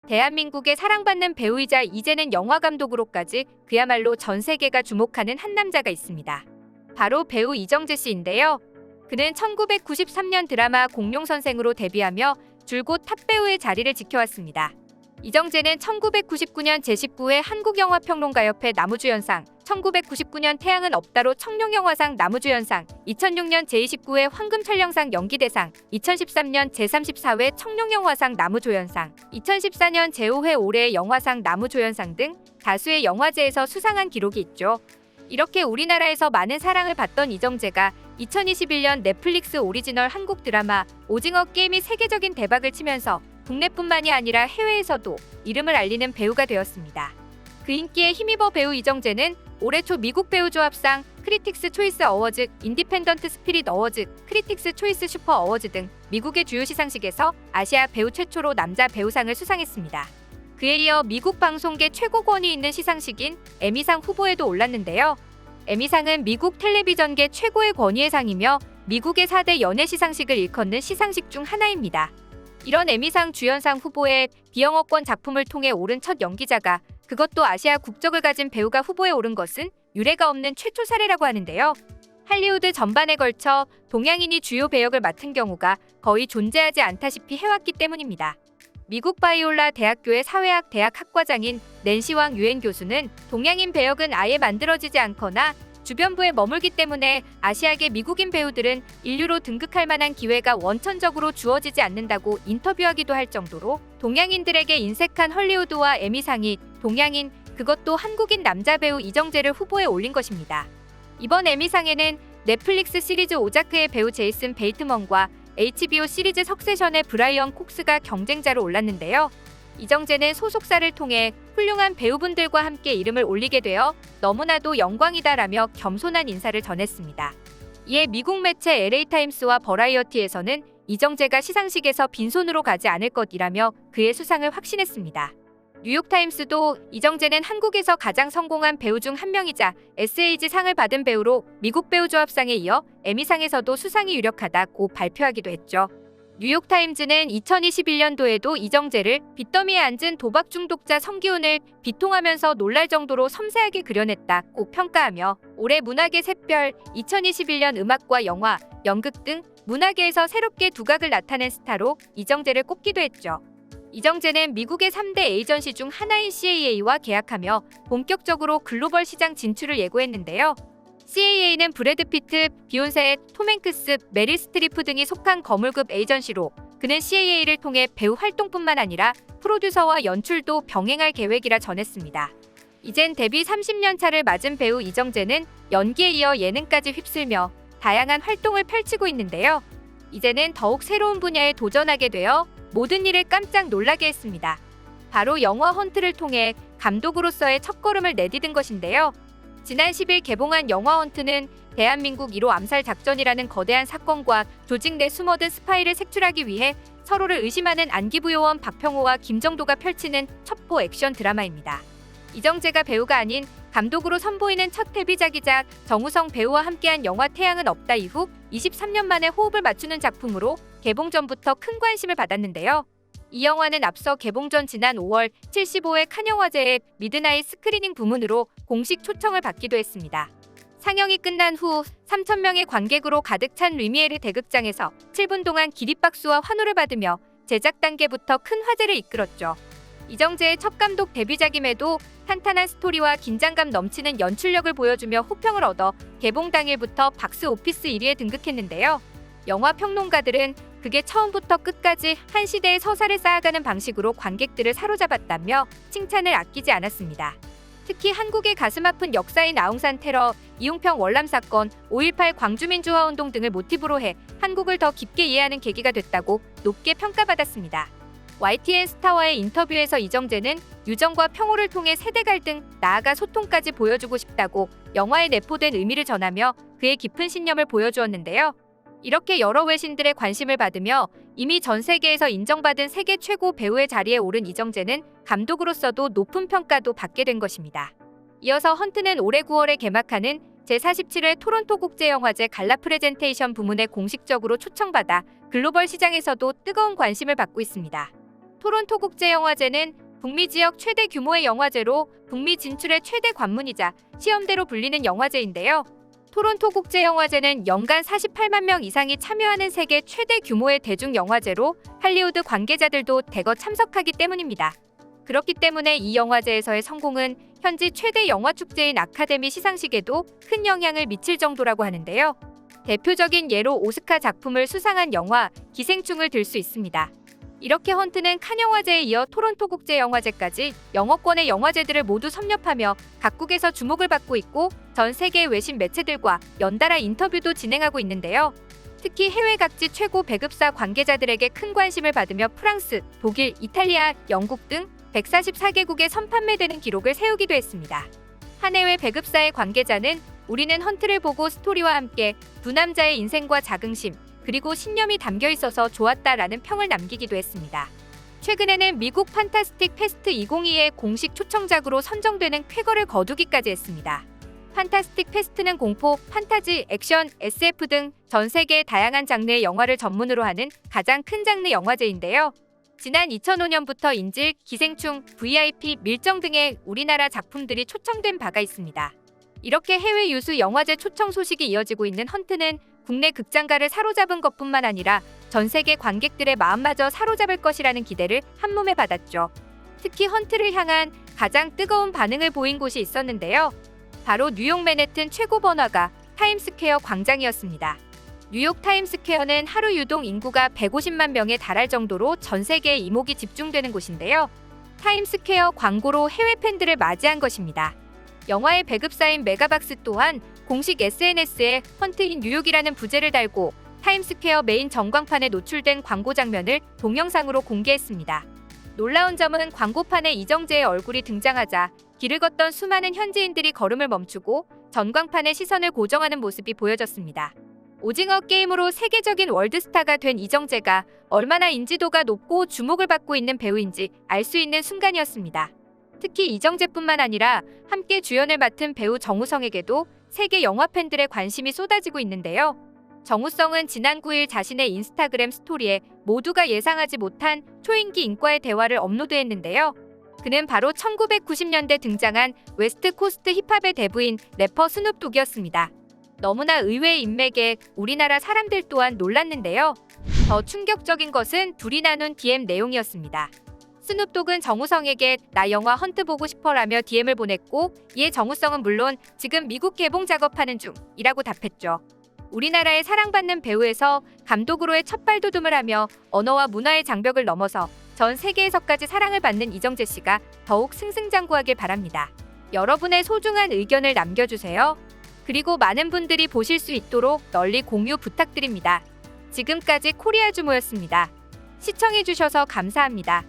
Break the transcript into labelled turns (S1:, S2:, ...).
S1: 대한민국의 사랑받는 배우이자 이제는 영화감독으로까지 그야말로 전 세계가 주목하는 한 남자가 있습니다. 바로 배우 이정재 씨인데요. 그는 1993년 드라마 공룡선생으로 데뷔하며 줄곧 탑배우의 자리를 지켜왔습니다. 이정재는 1999년 제19회 한국영화평론가협회 남우주연상, 1999년 태양은 없다로 청룡영화상 남우주연상, 2006년 제29회 황금촬영상 연기대상, 2013년 제34회 청룡영화상 남우조연상, 2014년 제5회 올해의 영화상 남우조연상 등 다수의 영화제에서 수상한 기록이 있죠. 이렇게 우리나라에서 많은 사랑을 받던 이정재가 2021년 넷플릭스 오리지널 한국 드라마 오징어 게임이 세계적인 대박을 치면서 국내뿐만이 아니라 해외에서도 이름을 알리는 배우가 되었습니다. 그 인기에 힘입어 배우 이정재는 올해 초 미국 배우조합상, 크리틱스 초이스 어워즈, 인디펜던트 스피릿 어워즈, 크리틱스 초이스 슈퍼 어워즈 등 미국의 주요 시상식에서 아시아 배우 최초로 남자 배우상을 수상했습니다. 그에 이어 미국 방송계 최고 권위 있는 시상식인 에미상 후보에도 올랐는데요. 에미상은 미국 텔레비전계 최고의 권위의 상이며 미국의 4대 연예 시상식을 일컫는 시상식 중 하나입니다. 이런 에미상 주연상 후보에 비영어권 작품을 통해 오른 첫 연기자가, 그것도 아시아 국적을 가진 배우가 후보에 오른 것은 유례가 없는 최초 사례라고 하는데요. 할리우드 전반에 걸쳐 동양인이 주요 배역을 맡은 경우가 거의 존재하지 않다시피 해왔기 때문입니다. 미국 바이올라 대학교의 사회학 대학 학과장인 낸시 왕 유엔 교수는 동양인 배역은 아예 만들어지지 않거나 주변부에 머물기 때문에 아시아계 미국인 배우들은 인류로 등극할 만한 기회가 원천적으로 주어지지 않는다고 인터뷰하기도 할 정도로 동양인들에게 인색한 헐리우드와 에미상이 동양인, 그것도 한국인 남자 배우 이정재를 후보에 올린 것입니다. 이번 에미상에는 넷플릭스 시리즈 오자크의 배우 제이슨 베이트먼과 HBO 시리즈 석세션의 브라이언 콕스가 경쟁자로 올랐는데요. 이정재는 소속사를 통해 훌륭한 배우분들과 함께 이름을 올리게 되어 너무나도 영광이다라며 겸손한 인사를 전했습니다. 이에 미국 매체 LA타임스와 버라이어티에서는 이정재가 시상식에서 빈손으로 가지 않을 것이라며 그의 수상을 확신했습니다. 뉴욕타임스도 이정재는 한국에서 가장 성공한 배우 중 한 명이자 SAG 상을 받은 배우로 미국 배우조합상에 이어 에미상에서도 수상이 유력하다고 발표하기도 했죠. 뉴욕타임즈는 2021년도에도 이정재를 빚더미에 앉은 도박 중독자 성기훈을 비통하면서 놀랄 정도로 섬세하게 그려냈다고 평가하며 올해 문학의 샛별, 2021년 음악과 영화, 연극 등 문화계에서 새롭게 두각을 나타낸 스타로 이정재를 꼽기도 했죠. 이정재는 미국의 3대 에이전시 중 하나인 CAA와 계약하며 본격적으로 글로벌 시장 진출을 예고했는데요. CAA는 브래드 피트, 비욘세, 톰 행크스, 메릴 스트리프 등이 속한 거물급 에이전시로 그는 CAA를 통해 배우 활동뿐만 아니라 프로듀서와 연출도 병행할 계획이라 전했습니다. 이젠 데뷔 30년 차를 맞은 배우 이정재는 연기에 이어 예능까지 휩쓸며 다양한 활동을 펼치고 있는데요. 이제는 더욱 새로운 분야에 도전하게 되어 모든 일을 깜짝 놀라게 했습니다. 바로 영화 헌트를 통해 감독으로서의 첫걸음을 내디딘 것인데요. 지난 10일 개봉한 영화 헌트는 대한민국 1호 암살 작전이라는 거대한 사건과 조직 내 숨어든 스파이를 색출하기 위해 서로를 의심하는 안기부요원 박평호와 김정도가 펼치는 첩보 액션 드라마입니다. 이정재가 배우가 아닌 감독으로 선보이는 첫 데뷔작이자 정우성 배우와 함께한 영화 태양은 없다 이후 23년 만에 호흡을 맞추는 작품으로 개봉 전부터 큰 관심을 받았는데요. 이 영화는 앞서 개봉 전 지난 5월 75회 칸영화제의 미드나잇 스크리닝 부문으로 공식 초청을 받기도 했습니다. 상영이 끝난 후 3,000명의 관객으로 가득 찬 루미에르 대극장에서 7분 동안 기립박수와 환호를 받으며 제작 단계부터 큰 화제를 이끌었죠. 이정재의 첫 감독 데뷔작임에도 탄탄한 스토리와 긴장감 넘치는 연출력을 보여주며 호평을 얻어 개봉 당일부터 박스 오피스 1위에 등극했는데요. 영화 평론가들은 그게 처음부터 끝까지 한 시대의 서사를 쌓아가는 방식으로 관객들을 사로잡았다며 칭찬을 아끼지 않았습니다. 특히 한국의 가슴 아픈 역사인 아웅산 테러, 이웅평 월남 사건, 5.18 광주민주화운동 등을 모티브로 해 한국을 더 깊게 이해하는 계기가 됐다고 높게 평가받았습니다. YTN 스타와의 인터뷰에서 이정재는 유정과 평호를 통해 세대 갈등, 나아가 소통까지 보여주고 싶다고 영화에 내포된 의미를 전하며 그의 깊은 신념을 보여주었는데요. 이렇게 여러 외신들의 관심을 받으며 이미 전 세계에서 인정받은 세계 최고 배우의 자리에 오른 이정재는 감독으로서도 높은 평가도 받게 된 것입니다. 이어서 헌트는 올해 9월에 개막하는 제47회 토론토 국제영화제 갈라 프레젠테이션 부문에 공식적으로 초청받아 글로벌 시장에서도 뜨거운 관심을 받고 있습니다. 토론토 국제영화제는 북미 지역 최대 규모의 영화제로 북미 진출의 최대 관문이자 시험대로 불리는 영화제인데요. 토론토 국제영화제는 연간 48만 명 이상이 참여하는 세계 최대 규모의 대중영화제로 할리우드 관계자들도 대거 참석하기 때문입니다. 그렇기 때문에 이 영화제에서의 성공은 현지 최대 영화축제인 아카데미 시상식에도 큰 영향을 미칠 정도라고 하는데요. 대표적인 예로 오스카 작품을 수상한 영화 기생충을 들 수 있습니다. 이렇게 헌트는 칸 영화제에 이어 토론토 국제영화제까지 영어권의 영화제들을 모두 섭렵하며 각국에서 주목을 받고 있고 전 세계의 외신 매체들과 연달아 인터뷰도 진행하고 있는데요. 특히 해외 각지 최고 배급사 관계자들에게 큰 관심을 받으며 프랑스, 독일, 이탈리아, 영국 등 144개국에 선판매되는 기록을 세우기도 했습니다. 한 해외 배급사의 관계자는 우리는 헌트를 보고 스토리와 함께 두 남자의 인생과 자긍심, 그리고 신념이 담겨 있어서 좋았다라는 평을 남기기도 했습니다. 최근에는 미국 판타스틱 페스트 2022의 공식 초청작으로 선정되는 쾌거를 거두기까지 했습니다. 판타스틱 페스트는 공포, 판타지, 액션, SF 등 전 세계의 다양한 장르의 영화를 전문으로 하는 가장 큰 장르 영화제인데요. 지난 2005년부터 인질, 기생충, VIP, 밀정 등의 우리나라 작품들이 초청된 바가 있습니다. 이렇게 해외 유수 영화제 초청 소식이 이어지고 있는 헌트는 국내 극장가를 사로잡은 것뿐만 아니라 전 세계 관객들의 마음마저 사로잡을 것이라는 기대를 한몸에 받았죠. 특히 헌트를 향한 가장 뜨거운 반응을 보인 곳이 있었는데요. 바로 뉴욕 맨해튼 최고 번화가 타임스퀘어 광장이었습니다. 뉴욕 타임스퀘어는 하루 유동 인구가 150만 명에 달할 정도로 전 세계의 이목이 집중되는 곳인데요. 타임스퀘어 광고로 해외 팬들을 맞이한 것입니다. 영화의 배급사인 메가박스 또한 공식 SNS에 헌트인 뉴욕이라는 부제를 달고 타임스퀘어 메인 전광판에 노출된 광고 장면을 동영상으로 공개했습니다. 놀라운 점은 광고판에 이정재의 얼굴이 등장하자 길을 걷던 수많은 현지인들이 걸음을 멈추고 전광판에 시선을 고정하는 모습이 보여졌습니다. 오징어 게임으로 세계적인 월드스타가 된 이정재가 얼마나 인지도가 높고 주목을 받고 있는 배우인지 알 수 있는 순간이었습니다. 특히 이정재뿐만 아니라 함께 주연을 맡은 배우 정우성에게도 세계 영화 팬들의 관심이 쏟아지고 있는데요. 정우성은 지난 9일 자신의 인스타그램 스토리에 모두가 예상하지 못한 초인기 인과의 대화를 업로드했는데요. 그는 바로 1990년대 등장한 웨스트 코스트 힙합의 대부인 래퍼 스눕독이었습니다. 너무나 의외의 인맥에 우리나라 사람들 또한 놀랐는데요. 더 충격적인 것은 둘이 나눈 DM 내용이었습니다. 스눕독은 정우성에게 나 영화 헌트 보고 싶어라며 DM을 보냈고 이에 정우성은 물론 지금 미국 개봉 작업하는 중이라고 답했죠. 우리나라의 사랑받는 배우에서 감독으로의 첫발돋움을 하며 언어와 문화의 장벽을 넘어서 전 세계에서까지 사랑을 받는 이정재 씨가 더욱 승승장구하길 바랍니다. 여러분의 소중한 의견을 남겨주세요. 그리고 많은 분들이 보실 수 있도록 널리 공유 부탁드립니다. 지금까지 코리아주모였습니다. 시청해주셔서 감사합니다.